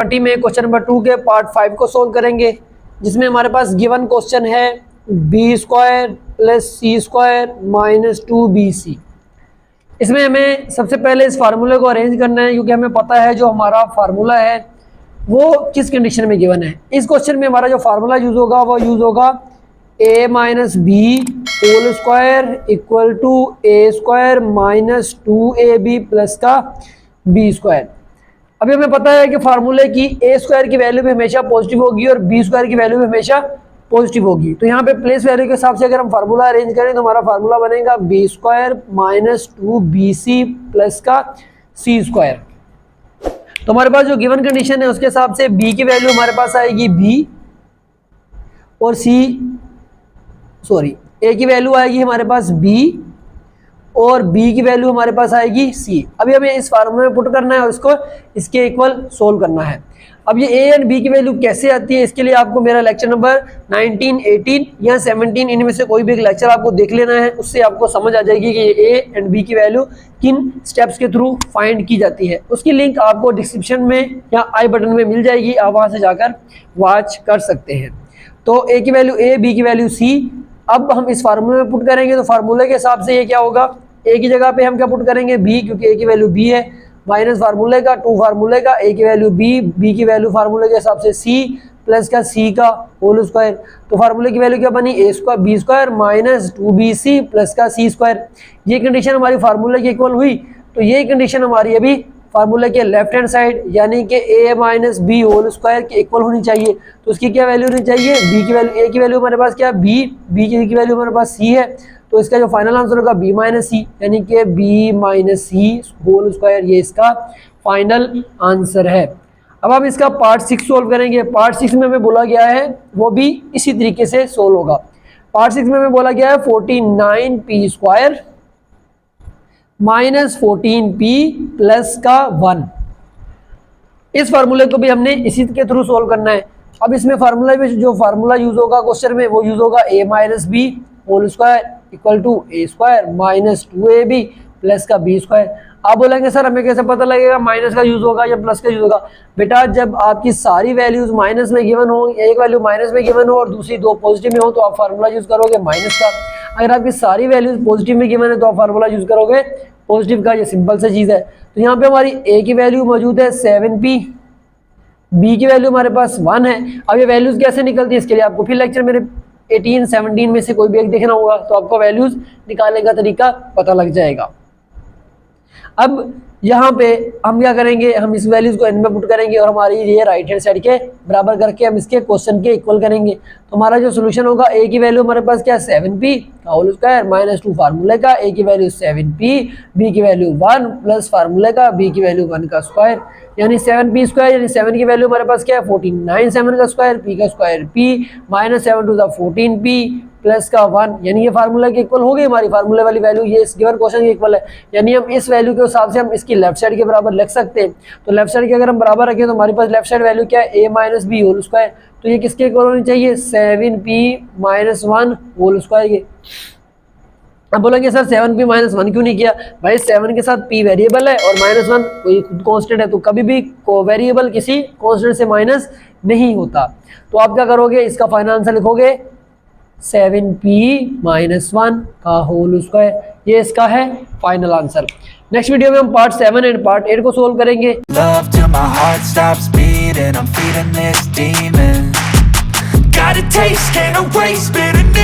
20 में question number 2 के part 5 को सोल्व करेंगे, जिसमें हमारे पास गिवन क्वेश्चन है बी स्क्वायर प्लस सी स्क्वायर माइनस 2bc। इसमें हमें सबसे पहले इस फार्मूले को अरेंज करना है, क्योंकि हमें पता है जो हमारा फार्मूला है वो किस कंडीशन में गिवन है। इस क्वेश्चन में हमारा जो फार्मूला यूज होगा वो यूज होगा a minus B whole square equal to A square minus 2ab plus का बी स्क्वायर। अभी हमें पता है कि फार्मूले की ए स्क्वायर की वैल्यू भी हमेशा पॉजिटिव होगी और बी स्क्वायर की वैल्यू भी हमेशा पॉजिटिव होगी। तो यहाँ पे प्लेस वैल्यू के हिसाब से अगर हम फार्मूला अरेंज करें तो हमारा फार्मूला बनेगा B square minus 2bc plus का सी स्क्वायर। तो हमारे पास जो गिवन कंडीशन है उसके हिसाब से b की वैल्यू हमारे पास आएगी b और a की वैल्यू आएगी हमारे पास b और b की वैल्यू हमारे पास आएगी c। अभी हमें इस फार्मूले में पुट करना है और इसको इसके इक्वल सोल्व करना है। अब ये a एंड b की वैल्यू कैसे आती है, इसके लिए आपको मेरा लेक्चर नंबर 19, 18 या 17 इनमें से कोई भी एक लेक्चर आपको देख लेना है, उससे आपको समझ आ जाएगी कि a एंड b की वैल्यू किन स्टेप्स के थ्रू फाइंड की जाती है। उसकी लिंक आपको डिस्क्रिप्शन में या आई बटन में मिल जाएगी, आप वहाँ से जाकर वॉच कर सकते हैं। तो a की वैल्यू a, b की वैल्यू c। अब हम इस फार्मूले में पुट करेंगे तो फार्मूले के हिसाब से ये क्या होगा, a की जगह पे हम क्या पुट करेंगे b, क्योंकि a की वैल्यू b है, माइनस फार्मूले का 2 फार्मूले का a की वैल्यू b की वैल्यू फार्मूले के हिसाब से c प्लस का c का होल स्क्वायर। तो फार्मूले की वैल्यू क्या बनी a square b square minus 2bc plus का c स्क्वायर। ये कंडीशन हमारी फार्मूले की इक्वल हुई। तो ये कंडीशन हमारी अभी फार्मूले के लेफ्ट हैंड साइड यानी कि a minus B whole square के इक्वल होनी चाहिए। तो उसकी क्या वैल्यू होनी चाहिए, b की वैल्यू, a की वैल्यू हमारे पास क्या b की वैल्यू हमारे पास c है, तो इसका जो फाइनल आंसर होगा b माइनस सी, यानी कि b माइनस सी होल स्क्वायर, ये इसका फाइनल आंसर है। अब हम इसका पार्ट 6 सोल्व करेंगे। पार्ट 6 में हमें बोला गया है वो भी इसी तरीके से सोल्व होगा। पार्ट 6 में हमें बोला गया है 49p square minus 14p plus का 1। इस फार्मूले को भी हमने इसी के थ्रू सोल्व करना है। अब इसमें फार्मूला में जो फार्मूला यूज होगा क्वेश्चन में वो यूज होगा a minus B whole square equal to A square minus 2ab plus का बी स्क्वायर। आप बोलेंगे सर हमें कैसे पता लगेगा माइनस का यूज होगा या प्लस का यूज होगा। बेटा जब आपकी सारी वैल्यूज माइनस में गिवन हो, एक वैल्यू माइनस में गिवन हो और दूसरी दो पॉजिटिव में हो तो आप फार्मूला यूज करोगे माइनस का। अगर आपकी सारी वैल्यूज पॉजिटिव में गिवन है तो आप फार्मूला यूज करोगे पॉजिटिव का। ये सिंपल सी चीज है। तो यहाँ पे हमारी a की वैल्यू मौजूद है 7p, b की वैल्यू हमारे पास 1 है। अब ये वैल्यूज कैसे निकलती है इसके लिए आपको फिर लेक्चर मेरे 18, 17 में से कोई भी एक देखना होगा, तो आपको वैल्यूज निकालने का तरीका पता लग जाएगा। अब यहाँ पे हम क्या करेंगे, हम इस वैल्यूज को n में पुट करेंगे और हमारी ये राइट हैंड साइड के बराबर करके हम इसके क्वेश्चन के इक्वल करेंगे। तो हमारा जो सोल्यूशन होगा a की वैल्यू हमारे पास क्या 7p का होल स्क्वायर माइनस 2 फार्मूले का, a की वैल्यू 7p, b की वैल्यू 1 प्लस फार्मूले का, b की वैल्यू 1 का स्क्वायर, यानी 7p स्क्वायर, यानी 7 की वैल्यू हमारे पास क्या है 49, 7 का स्क्वायर, p का square p minus 7 two the 14p plus का 1, यानी ये फार्मूला के इक्वल हो गई हमारी फार्मूले वाली वैल्यू, ये इस गिवन क्वेश्चन के इक्वल है। यानी हम इस वैल्यू के हिसाब से हम इसकी लेफ्ट साइड के बराबर लिख सकते हैं। तो लेफ्ट साइड के अगर हम बराबर रखें तो हमारे पास लेफ्ट साइड वैल्यू क्या है a minus B whole square. तो ये किसके इक्वल होनी चाहिए 7p माइनस 1 होल स्क्वायर के। अब बोलेंगे सर 7p माइनस 1 क्यों नहीं किया, भाई 7 के साथ p वेरिएबल है और माइनस 1 कोई कांस्टेंट है, तो कभी भी वेरिएबल किसी कांस्टेंट से माइनस नहीं होता। तो आप क्या करोगे, इसका फाइनल आंसर लिखोगे 7p माइनस 1 का होल स्क्वायर, ये इसका है फाइनल आंसर। नेक्स्ट वीडियो में हम पार्ट 7 एंड पार्ट 8 को सोल्व करेंगे। Love till my heart stops beating, I'm feeding this demon. Got a taste, can't erase bitterness.